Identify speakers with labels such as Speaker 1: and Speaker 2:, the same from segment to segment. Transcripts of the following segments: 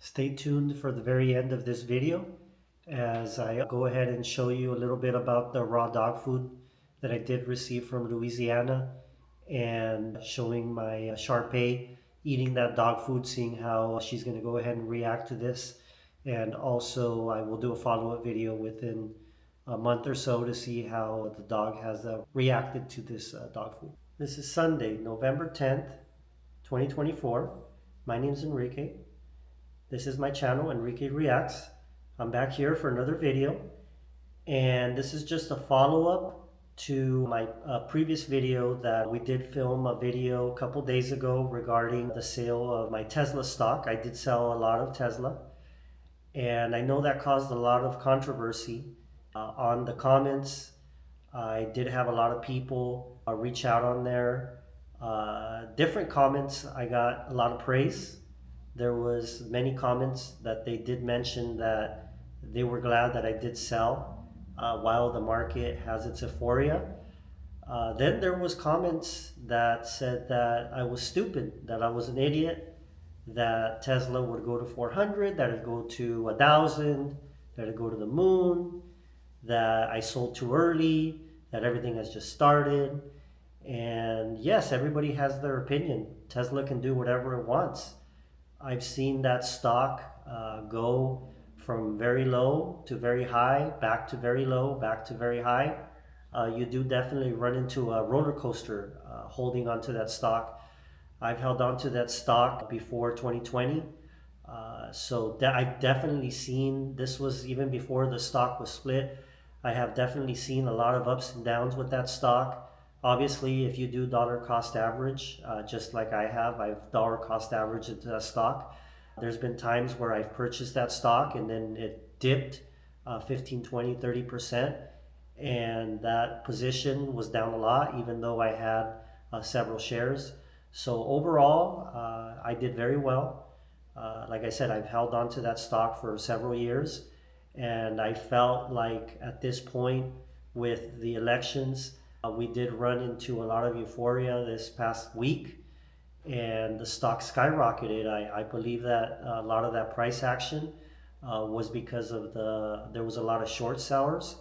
Speaker 1: Stay tuned for the very end of this video as I go ahead and show you a little bit about the raw dog food that I did receive from Louisiana and showing my Shar-Pei eating that dog food, seeing how she's going to go ahead and react to this. And also I will do a follow-up video within a month or so to see how the dog has reacted to this dog food. This is Sunday, November 10th, 2024. My name is Enrique. This is my channel, Enrique Reacts. I'm back here for another video, and this is just a follow-up to my previous video that we did film a video a couple days ago regarding the sale of my Tesla stock. I did sell a lot of Tesla, and I know that caused a lot of controversy on the comments. I did have a lot of people reach out on there. Different comments, I got a lot of praise. There was many comments that they did mention that they were glad that I did sell while the market has its euphoria. Then there was comments that said that I was stupid, that I was an idiot, that Tesla would go to 400, that it'd go to 1,000, that it'd go to the moon, that I sold too early, that everything has just started. And yes, everybody has their opinion. Tesla can do whatever it wants. I've seen that stock go from very low to very high, back to very low, back to very high. You do definitely run into a roller coaster holding onto that stock. I've held on to that stock before 2020. I've definitely seen, this was even before the stock was split. I have definitely seen a lot of ups and downs with that stock. Obviously, if you do dollar cost average, just like I have, I've dollar cost averaged into that stock. There's been times where I've purchased that stock and then it dipped 15, 20, 30%. And that position was down a lot, even though I had several shares. So overall, I did very well. Like I said, I've held on to that stock for several years. And I felt like at this point with the elections, we did run into a lot of euphoria this past week and the stock skyrocketed. I believe that a lot of that price action was because of there was a lot of short sellers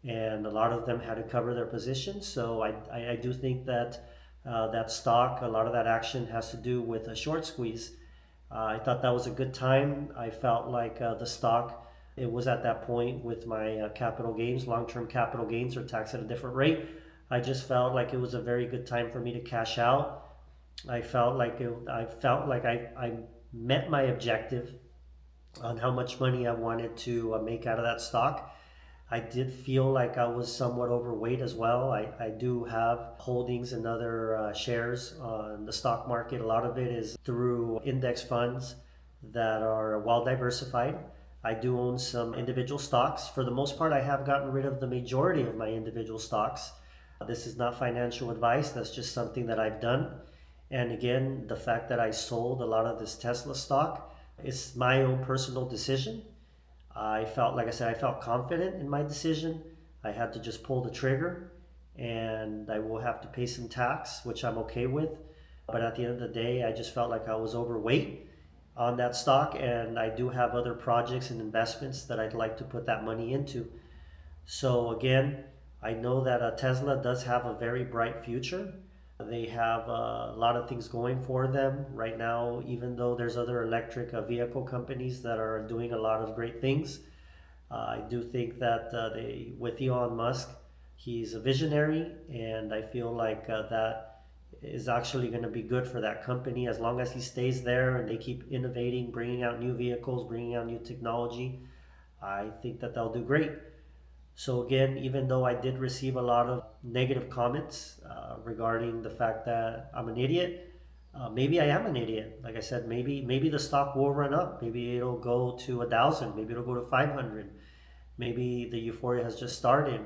Speaker 1: and a lot of them had to cover their positions. So I do think that that stock, a lot of that action has to do with a short squeeze. I thought that was a good time. I felt like the stock, it was at that point with my capital gains, long-term capital gains are taxed at a different rate. I just felt like it was a very good time for me to cash out. I felt like I met my objective on how much money I wanted to make out of that stock. I did feel like I was somewhat overweight as well. I do have holdings in other shares on the stock market. A lot of it is through index funds that are well diversified. I do own some individual stocks. For the most part, I have gotten rid of the majority of my individual stocks. This is not financial advice. That's just something that I've done. And again, the fact that I sold a lot of this Tesla stock, it's my own personal decision. I felt, like I said, I felt confident in my decision. I had to just pull the trigger and I will have to pay some tax, which I'm okay with. But at the end of the day, I just felt like I was overweight on that stock, and I do have other projects and investments that I'd like to put that money into. So again, I know that Tesla does have a very bright future. They have a lot of things going for them right now, even though there's other electric vehicle companies that are doing a lot of great things. I do think that with Elon Musk, he's a visionary, and I feel like that is actually going to be good for that company as long as he stays there and they keep innovating, bringing out new vehicles, bringing out new technology. I think that they'll do great. So again, even though I did receive a lot of negative comments regarding the fact that I'm an idiot, maybe I am an idiot. Like I said, maybe the stock will run up. Maybe it'll go to 1,000. Maybe it'll go to 500. Maybe the euphoria has just started.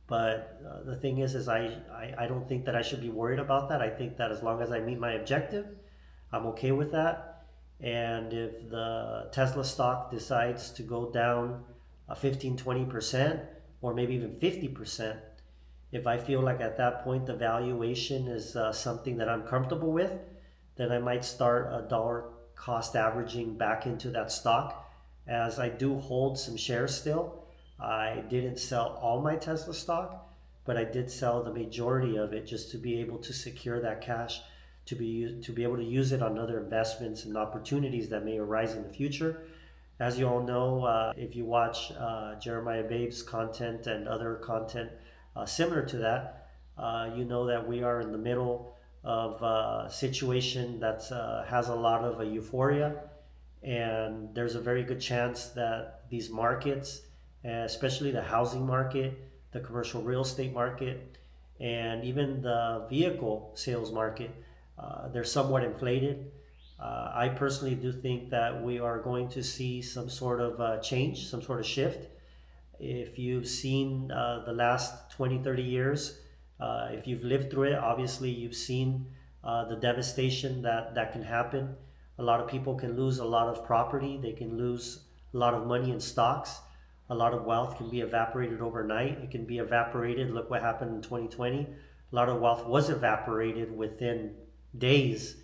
Speaker 1: But the thing is I don't think that I should be worried about that. I think that as long as I meet my objective, I'm okay with that. And if the Tesla stock decides to go down 15, 20%, or maybe even 50%, if I feel like at that point the valuation is something that I'm comfortable with, then I might start a dollar cost averaging back into that stock, as I do hold some shares still. I didn't sell all my Tesla stock, but I did sell the majority of it just to be able to secure that cash to be able to use it on other investments and opportunities that may arise in the future. As you all know, if you watch Jeremiah Babe's content and other content similar to that, you know that we are in the middle of a situation that has a lot of euphoria, and there's a very good chance that these markets, especially the housing market, the commercial real estate market, and even the vehicle sales market, they're somewhat inflated. I personally do think that we are going to see some sort of change, some sort of shift. If you've seen the last 20, 30 years, if you've lived through it, obviously you've seen the devastation that can happen. A lot of people can lose a lot of property, they can lose a lot of money in stocks. A lot of wealth can be evaporated overnight. It can be evaporated. Look what happened in 2020. A lot of wealth was evaporated within days,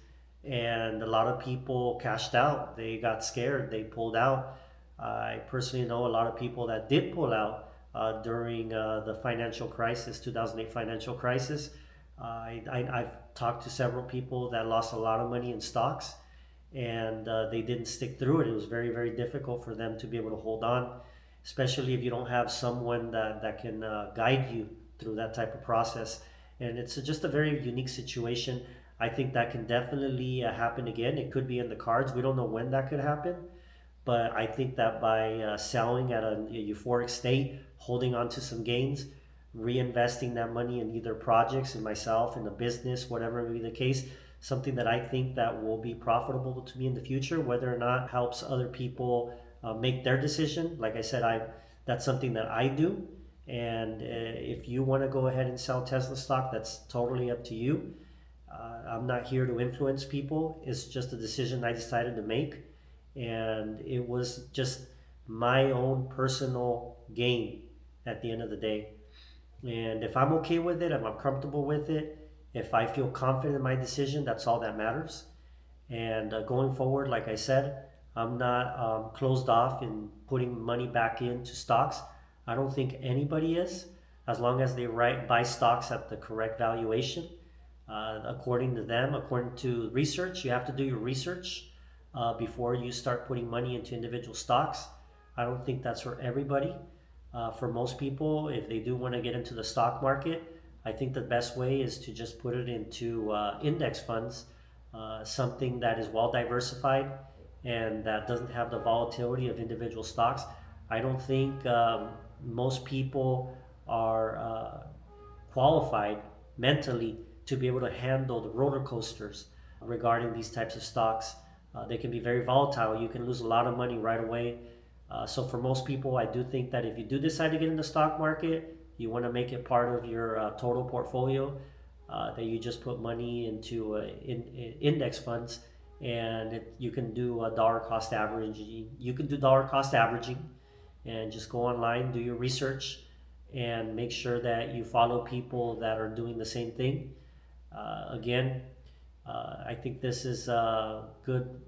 Speaker 1: and a lot of people cashed out. They got scared, they pulled out. I personally know a lot of people that did pull out during the financial crisis, 2008 financial crisis. I've talked to several people that lost a lot of money in stocks, and they didn't stick through it. It was very, very difficult for them to be able to hold on, especially if you don't have someone that can guide you through that type of process. And it's just a very unique situation. I think that can definitely happen again. It could be in the cards. We don't know when that could happen. But I think that by selling at a euphoric state, holding on to some gains, reinvesting that money in either projects, in myself, in the business, whatever may be the case, something that I think that will be profitable to me in the future, whether or not helps other people make their decision. Like I said, that's something that I do. And if you want to go ahead and sell Tesla stock, that's totally up to you. I'm not here to influence people. It's just a decision I decided to make, and it was just my own personal gain at the end of the day. And if I'm okay with it, if I'm comfortable with it, if I feel confident in my decision, that's all that matters. And going forward, like I said, I'm not closed off in putting money back into stocks. I don't think anybody is, as long as they buy stocks at the correct valuation. According to them, according to research, you have to do your research before you start putting money into individual stocks. I don't think that's for everybody. For most people, if they do want to get into the stock market, I think the best way is to just put it into index funds, something that is well diversified and that doesn't have the volatility of individual stocks. I don't think most people are qualified mentally to be able to handle the roller coasters regarding these types of stocks. They can be very volatile. You can lose a lot of money right away. So for most people, I do think that if you do decide to get in the stock market, you want to make it part of your total portfolio, that you just put money into index funds, and you can do a dollar cost averaging. You can do dollar cost averaging and just go online, do your research, and make sure that you follow people that are doing the same thing. Again, I think this is a good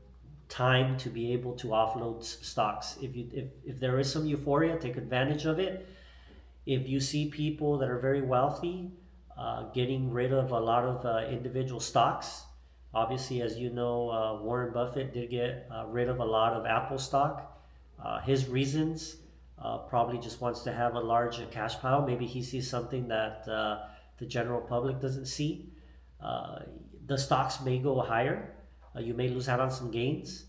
Speaker 1: time to be able to offload stocks. If there is some euphoria, take advantage of it. If you see people that are very wealthy getting rid of a lot of individual stocks, obviously, as you know, Warren Buffett did get rid of a lot of Apple stock. His reasons, probably just wants to have a large cash pile. Maybe he sees something that the general public doesn't see. The stocks may go higher. You may lose out on some gains,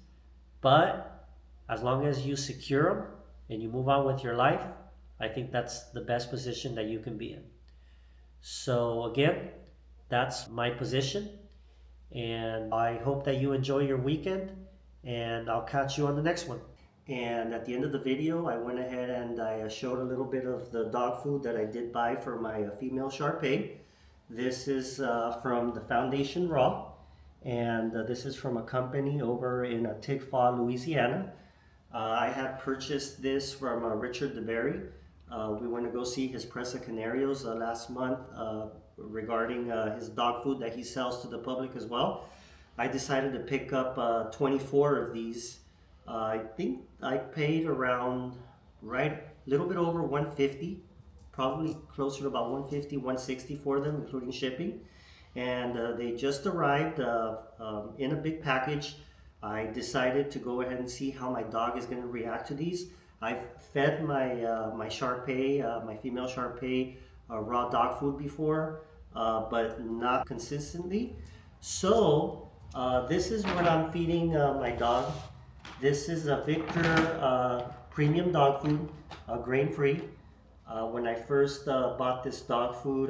Speaker 1: but as long as you secure them and you move on with your life, I think that's the best position that you can be in. So again, that's my position, and I hope that you enjoy your weekend, and I'll catch you on the next one. And at the end of the video, I went ahead and I showed a little bit of the dog food that I did buy for my female Shar-Pei. This is from the Foundation Raw, and this is from a company over in Tigfaw, Louisiana. I had purchased this from Richard DeBerry. We went to go see his Presa Canarios last month regarding his dog food that he sells to the public as well. I decided to pick up 24 of these. I think I paid around right a little bit over 150, probably closer to about 150, 160 for them, including shipping. And they just arrived in a big package. I decided to go ahead and see how my dog is going to react to these. I've fed my Shar-Pei, my female Shar-Pei, raw dog food before, but not consistently. So this is what I'm feeding my dog. This is a Victor premium dog food, grain-free. When I first bought this dog food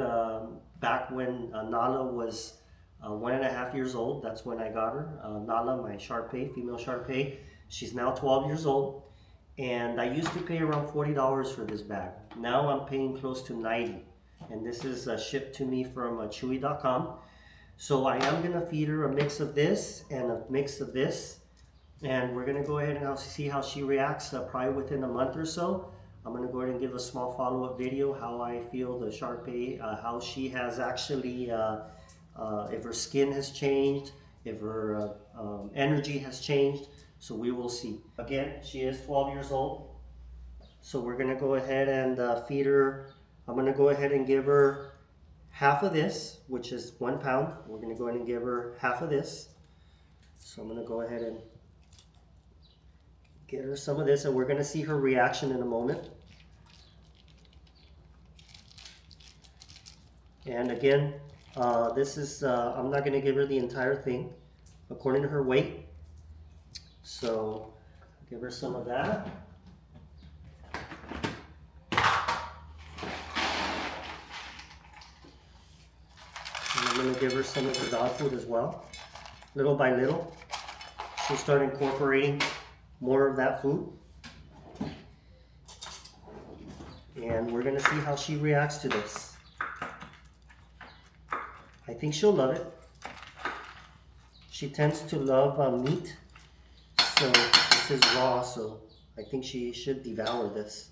Speaker 1: back when Nala was 1.5 years old, that's when I got her. Nala, my Shar-Pei, female Shar-Pei, she's now 12 years old. And I used to pay around $40 for this bag. Now I'm paying close to 90. And this is shipped to me from chewy.com. So I am gonna feed her a mix of this and a mix of this. And we're gonna go ahead and see how she reacts probably within a month or so. I'm gonna go ahead and give a small follow-up video how I feel the Shar-Pei, how she has actually, if her skin has changed, if her energy has changed. So we will see. Again, she is 12 years old. So we're gonna go ahead and feed her. I'm gonna go ahead and give her half of this, which is 1 pound. We're gonna go ahead and give her half of this. So I'm gonna go ahead and get her some of this, and we're gonna see her reaction in a moment. And again, this is, I'm not gonna give her the entire thing according to her weight. So give her some of that. And I'm going to give her some of the dog food as well. Little by little, she'll start incorporating more of that food. And we're going to see how she reacts to this. I think she'll love it. She tends to love meat. So this is raw, so I think she should devour this.